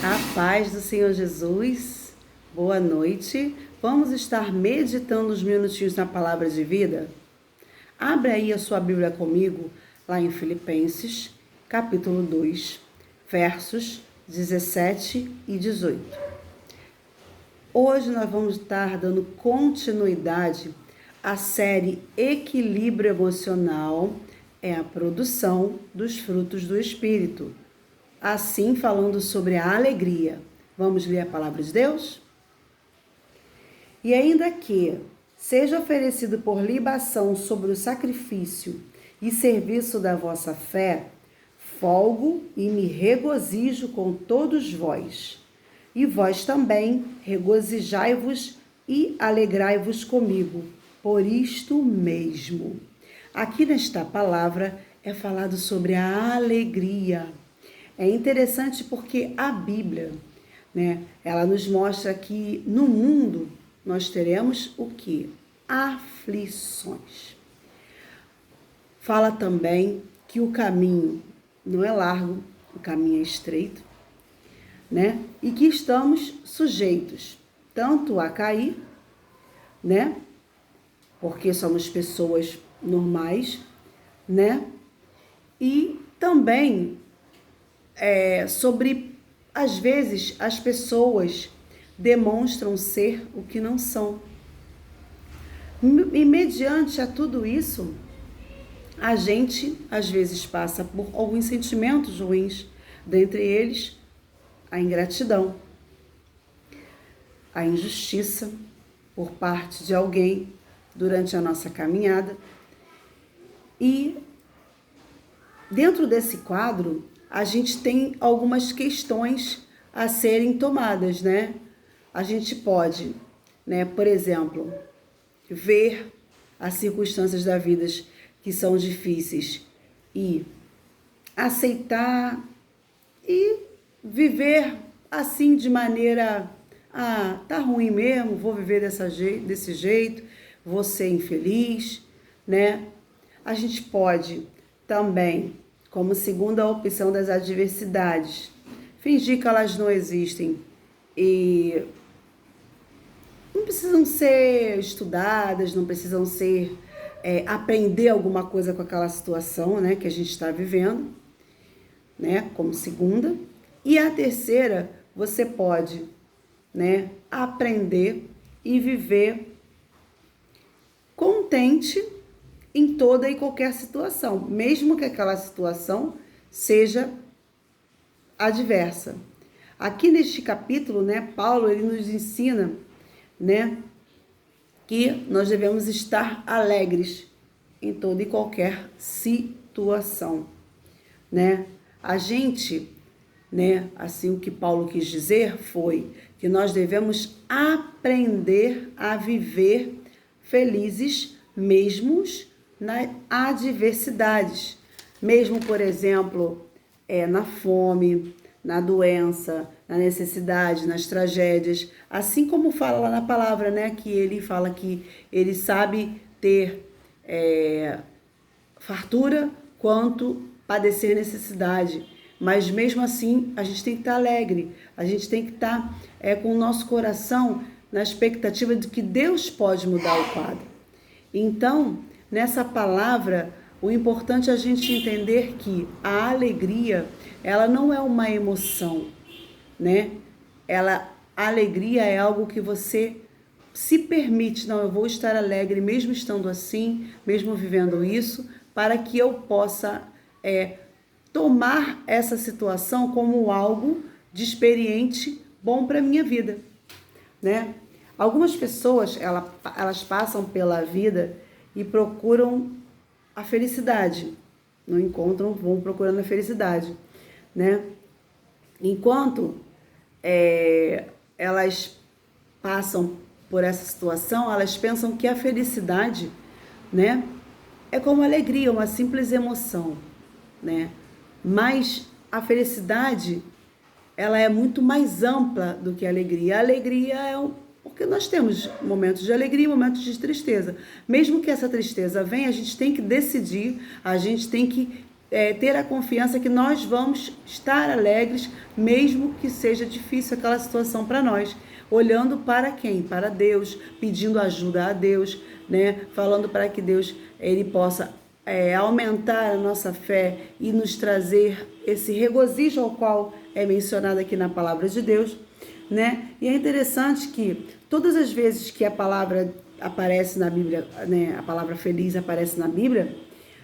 A paz do Senhor Jesus, boa noite. Vamos estar meditando uns minutinhos na palavra de vida? Abre aí a sua Bíblia comigo, lá em Filipenses, capítulo 2, versos 17 e 18. Hoje nós vamos estar dando continuidade à série Equilíbrio Emocional, é a produção dos frutos do Espírito. Assim, falando sobre a alegria. Vamos ler a palavra de Deus? E ainda que seja oferecido por libação sobre o sacrifício e serviço da vossa fé, folgo e me regozijo com todos vós. E vós também regozijai-vos e alegrai-vos comigo, por isto mesmo. Aqui nesta palavra é falado sobre a alegria. É interessante porque a Bíblia, ela nos mostra que no mundo nós teremos o quê? Aflições. Fala também que o caminho não é largo, o caminho é estreito, e que estamos sujeitos tanto a cair, porque somos pessoas normais, e também sobre, às vezes, as pessoas demonstram ser o que não são. E mediante a tudo isso, a gente, às vezes, passa por alguns sentimentos ruins, dentre eles, a ingratidão, a injustiça por parte de alguém durante a nossa caminhada. E dentro desse quadro, a gente tem algumas questões a serem tomadas, A gente pode, por exemplo, ver as circunstâncias da vida que são difíceis e aceitar e viver assim de maneira, tá ruim mesmo, vou viver desse jeito, vou ser infeliz, A gente pode também, como segunda opção das adversidades, fingir que elas não existem e não precisam ser estudadas, não precisam ser aprender alguma coisa com aquela situação, que a gente está vivendo, como segunda. E a terceira, você pode, aprender e viver contente em toda e qualquer situação, mesmo que aquela situação seja adversa. Aqui neste capítulo, Paulo ele nos ensina, que nós devemos estar alegres em toda e qualquer situação, A gente, assim o que Paulo quis dizer foi que nós devemos aprender a viver felizes mesmo nas adversidades, mesmo, por exemplo, na fome, na doença, na necessidade, nas tragédias, assim como fala lá na palavra, que ele fala que ele sabe ter fartura quanto padecer necessidade, mas mesmo assim a gente tem que estar alegre, a gente tem que estar com o nosso coração na expectativa de que Deus pode mudar o quadro. Então, nessa palavra, o importante é a gente entender que a alegria, ela não é uma emoção, A alegria é algo que você se permite, não, eu vou estar alegre mesmo estando assim, mesmo vivendo isso, para que eu possa tomar essa situação como algo de experiente bom para a minha vida, Algumas pessoas, elas passam pela vida e procuram a felicidade, não encontram, vão procurando a felicidade, Enquanto elas passam por essa situação, elas pensam que a felicidade, é como alegria, uma simples emoção, Mas a felicidade, ela é muito mais ampla do que a alegria. A alegria porque nós temos momentos de alegria e momentos de tristeza. Mesmo que essa tristeza venha, a gente tem que decidir, a gente tem que ter a confiança que nós vamos estar alegres, mesmo que seja difícil aquela situação para nós. Olhando para quem? Para Deus, pedindo ajuda a Deus, né? Falando para que Deus ele possa aumentar a nossa fé e nos trazer esse regozijo ao qual é mencionado aqui na palavra de Deus, né? E é interessante que todas as vezes que a palavra aparece na Bíblia, né, a palavra feliz aparece na Bíblia,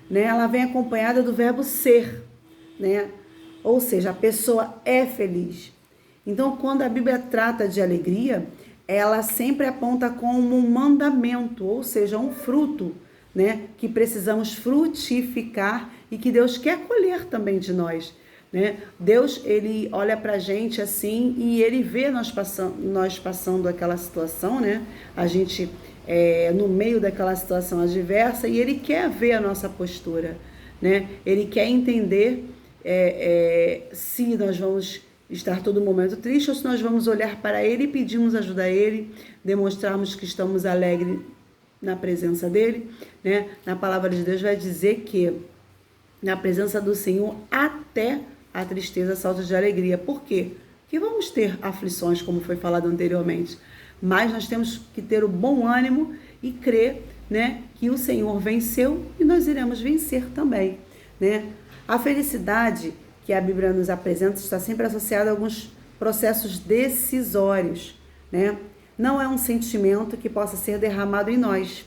né, ela vem acompanhada do verbo ser, né? Ou seja, a pessoa é feliz. Então, quando a Bíblia trata de alegria, ela sempre aponta como um mandamento, ou seja, um fruto, né, que precisamos frutificar e que Deus quer colher também de nós, né? Deus, ele olha pra gente assim e ele vê nós passando aquela situação, né? A gente no meio daquela situação adversa e ele quer ver a nossa postura, né? Ele quer entender se nós vamos estar todo momento triste ou se nós vamos olhar para ele e pedirmos ajuda a ele, demonstrarmos que estamos alegres na presença dele, né? Na palavra de Deus vai dizer que na presença do Senhor até a tristeza salta de alegria. Por quê? Porque vamos ter aflições, como foi falado anteriormente, mas nós temos que ter o bom ânimo e crer, né, que o Senhor venceu e nós iremos vencer também, né? A felicidade que a Bíblia nos apresenta está sempre associada a alguns processos decisórios, né? Não é um sentimento que possa ser derramado em nós,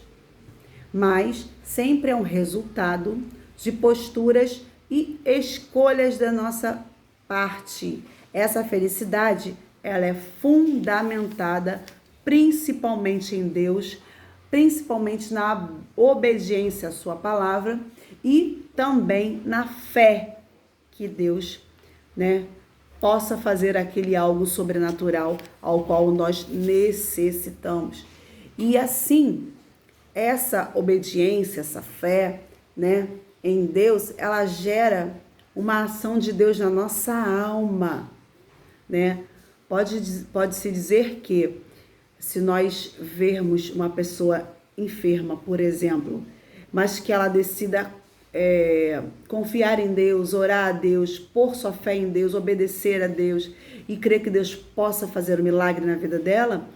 mas sempre é um resultado de posturas e escolhas da nossa parte. Essa felicidade, ela é fundamentada principalmente em Deus, principalmente na obediência à sua palavra e também na fé que Deus, né, possa fazer aquele algo sobrenatural ao qual nós necessitamos. E assim, essa obediência, essa fé, né, em Deus, ela gera uma ação de Deus na nossa alma, né? Pode-se dizer que se nós vermos uma pessoa enferma, por exemplo, mas que ela decida confiar em Deus, orar a Deus, pôr sua fé em Deus, obedecer a Deus e crer que Deus possa fazer um milagre na vida dela,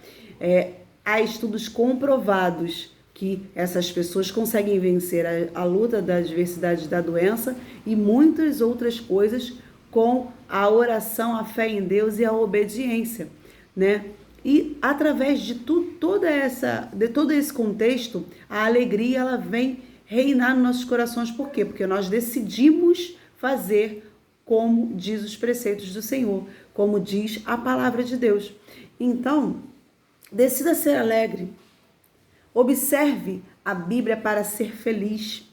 há estudos comprovados que essas pessoas conseguem vencer a luta da adversidade da doença e muitas outras coisas com a oração, a fé em Deus e a obediência, né? E através de todo esse contexto, a alegria ela vem reinar nos nossos corações. Por quê? Porque nós decidimos fazer como diz os preceitos do Senhor, como diz a palavra de Deus. Então, decida ser alegre. Observe a Bíblia para ser feliz.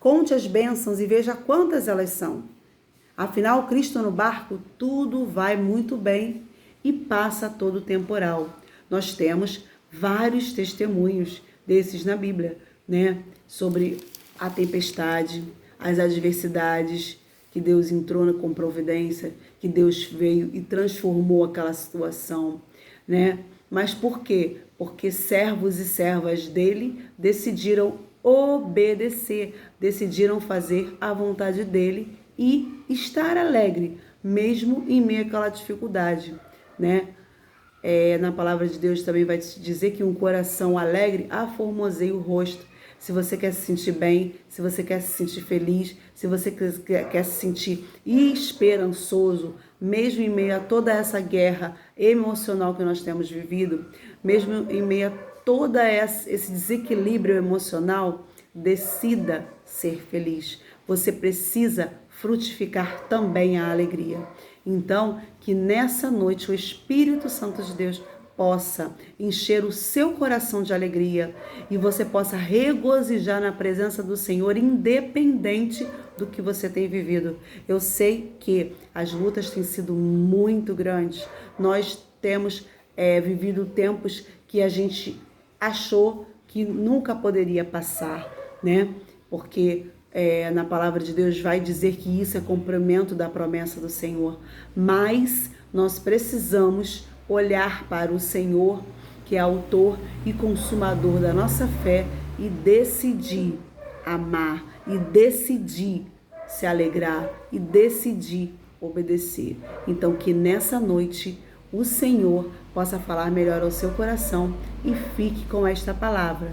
Conte as bênçãos e veja quantas elas são. Afinal, Cristo no barco, tudo vai muito bem e passa todo o temporal. Nós temos vários testemunhos desses na Bíblia, né? Sobre a tempestade, as adversidades, que Deus entrou com providência, que Deus veio e transformou aquela situação, né? Mas por quê? Porque servos e servas dele decidiram obedecer, decidiram fazer a vontade dele e estar alegre, mesmo em meio àquela dificuldade, né? Na palavra de Deus também vai te dizer que um coração alegre aformoseia o rosto. Se você quer se sentir bem, se você quer se sentir feliz, se você quer se sentir esperançoso, mesmo em meio a toda essa guerra emocional que nós temos vivido, mesmo em meio a todo esse desequilíbrio emocional, decida ser feliz. Você precisa frutificar também a alegria. Então, que nessa noite o Espírito Santo de Deus possa encher o seu coração de alegria e você possa regozijar na presença do Senhor, independente do que você tem vivido. Eu sei que as lutas têm sido muito grandes. Nós temos vivido tempos que a gente achou que nunca poderia passar, né? Porque na palavra de Deus vai dizer que isso é cumprimento da promessa do Senhor. Mas nós precisamos olhar para o Senhor, que é autor e consumador da nossa fé, e decidir amar, e decidir se alegrar e decidir obedecer. Então, que nessa noite o Senhor possa falar melhor ao seu coração e fique com esta palavra.